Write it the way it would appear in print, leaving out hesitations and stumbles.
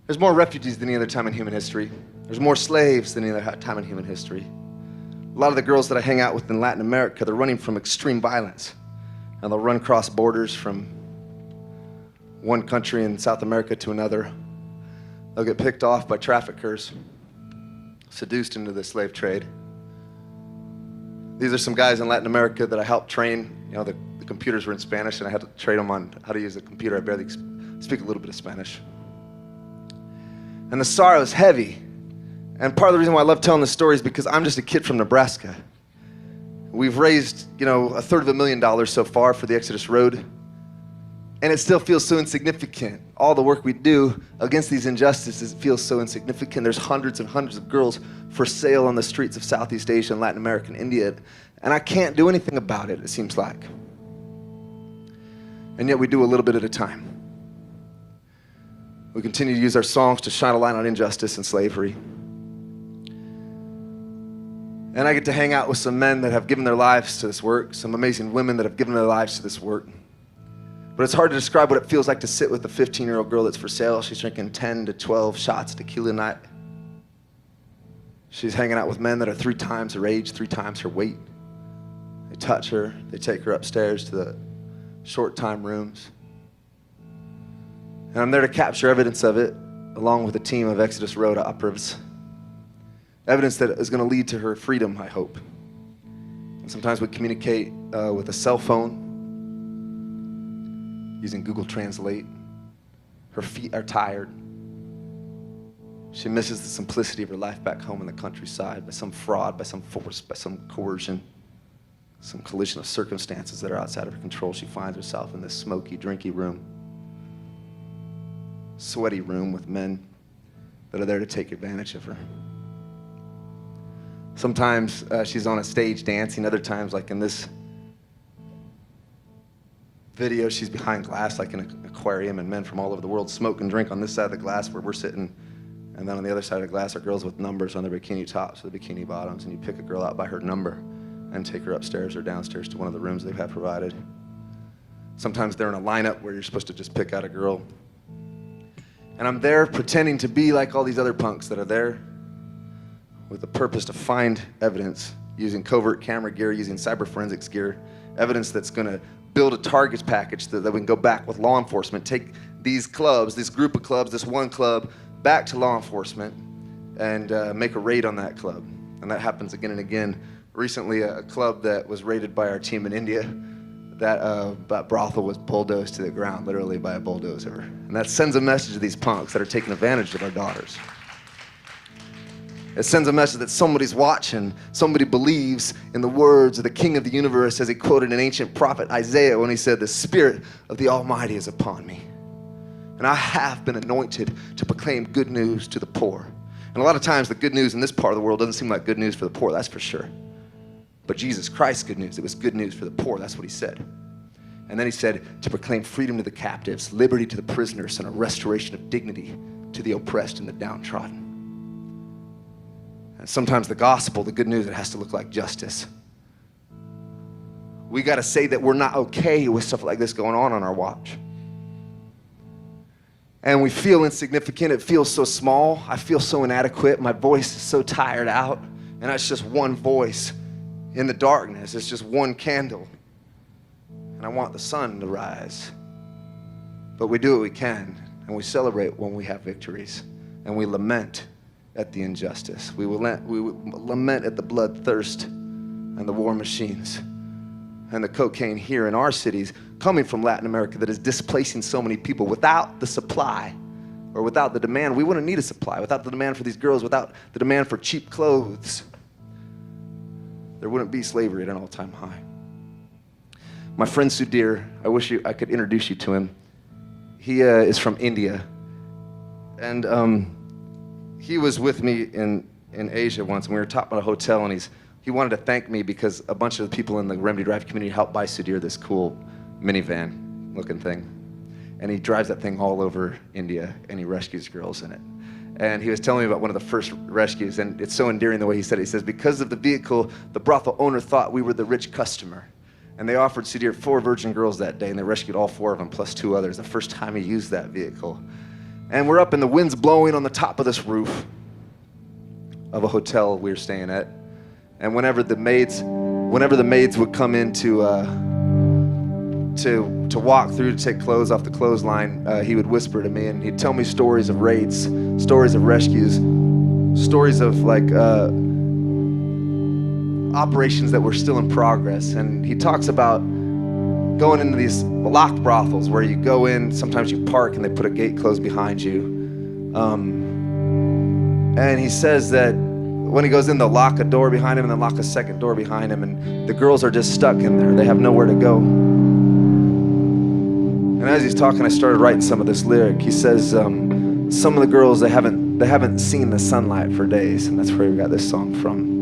There's more refugees than any other time in human history. There's more slaves than any other time in human history. A lot of the girls that I hang out with in Latin America, they're running from extreme violence. And they'll run across borders from one country in South America to another. They'll get picked off by traffickers, seduced into the slave trade. These are some guys in Latin America that I helped train. You know, the computers were in Spanish, and I had to train them on how to use a computer. I barely speak a little bit of Spanish. And the sorrow is heavy. And part of the reason why I love telling this story is because I'm just a kid from Nebraska. We've raised, $250,000 so far for the Exodus Road. And it still feels so insignificant. All the work we do against these injustices feels so insignificant. There's hundreds and hundreds of girls for sale on the streets of Southeast Asia and Latin America and India. And I can't do anything about it, it seems like. And yet we do a little bit at a time. We continue to use our songs to shine a light on injustice and slavery. And I get to hang out with some men that have given their lives to this work, some amazing women that have given their lives to this work. But it's hard to describe what it feels like to sit with a 15-year-old girl that's for sale. She's drinking 10 to 12 shots of tequila a night. She's hanging out with men that are 3 times her age, 3 times her weight. They touch her, they take her upstairs to the short-time rooms. And I'm there to capture evidence of it, along with a team of Exodus Road operatives. Evidence that is going to lead to her freedom, I hope. And sometimes we communicate with a cell phone, using Google Translate. Her feet are tired. She misses the simplicity of her life back home in the countryside by some fraud, by some force, by some coercion, some collision of circumstances that are outside of her control. She finds herself in this smoky, drinky room, sweaty room with men that are there to take advantage of her. Sometimes she's on a stage dancing, other times, like in this video, she's behind glass like in an aquarium, and men from all over the world smoke and drink on this side of the glass where we're sitting, and then on the other side of the glass are girls with numbers on their bikini tops or the bikini bottoms, and you pick a girl out by her number and take her upstairs or downstairs to one of the rooms they have provided. Sometimes they're in a lineup where you're supposed to just pick out a girl. And I'm there pretending to be like all these other punks that are there with the purpose to find evidence using covert camera gear, using cyber forensics gear, evidence that's going to build a targets package that we can go back with law enforcement, take these clubs, this group of clubs, this one club, back to law enforcement and make a raid on that club. And that happens again and again. Recently, a club that was raided by our team in India, that brothel was bulldozed to the ground, literally by a bulldozer. And that sends a message to these punks that are taking advantage of our daughters. It sends a message that somebody's watching, somebody believes in the words of the King of the universe, as he quoted an ancient prophet Isaiah when he said, "The Spirit of the Almighty is upon me. And I have been anointed to proclaim good news to the poor." And a lot of times the good news in this part of the world doesn't seem like good news for the poor, that's for sure. But Jesus Christ's good news, it was good news for the poor, that's what he said. And then he said to proclaim freedom to the captives, liberty to the prisoners, and a restoration of dignity to the oppressed and the downtrodden. And sometimes the gospel, the good news, it has to look like justice. We got to say that we're not okay with stuff like this going on our watch. And we feel insignificant. It feels so small. I feel so inadequate. My voice is so tired out. And that's just one voice in the darkness. It's just one candle. And I want the sun to rise. But we do what we can. And we celebrate when we have victories. And we lament at the injustice. We lament at the bloodthirst and the war machines and the cocaine here in our cities coming from Latin America that is displacing so many people. Without the supply or without the demand, we wouldn't need a supply. Without the demand for these girls, without the demand for cheap clothes, there wouldn't be slavery at an all-time high. My friend Sudhir, I wish I could introduce you to him. He is from India. And he was with me in Asia once, and we were talking about a hotel, and he wanted to thank me because a bunch of the people in the Remedy Drive community helped buy Sudhir this cool minivan looking thing. And he drives that thing all over India, and he rescues girls in it. And he was telling me about one of the first rescues, and it's so endearing the way he said it. He says, because of the vehicle, the brothel owner thought we were the rich customer. And they offered Sudhir 4 virgin girls that day, and they rescued all 4 of them, plus 2 others, the first time he used that vehicle. And we're up and the wind's blowing on the top of this roof of a hotel we were staying at. And whenever the maids would come in to walk through to take clothes off the clothesline, he would whisper to me and he'd tell me stories of raids, stories of rescues, stories of like operations that were still in progress. And he talks about going into these locked brothels where you go in, sometimes you park and they put a gate closed behind you. And he says that when he goes in, they'll lock a door behind him and then lock a second door behind him, and the girls are just stuck in there. They have nowhere to go. And as he's talking, I started writing some of this lyric. He says, some of the girls, they haven't seen the sunlight for days, and that's where we got this song from.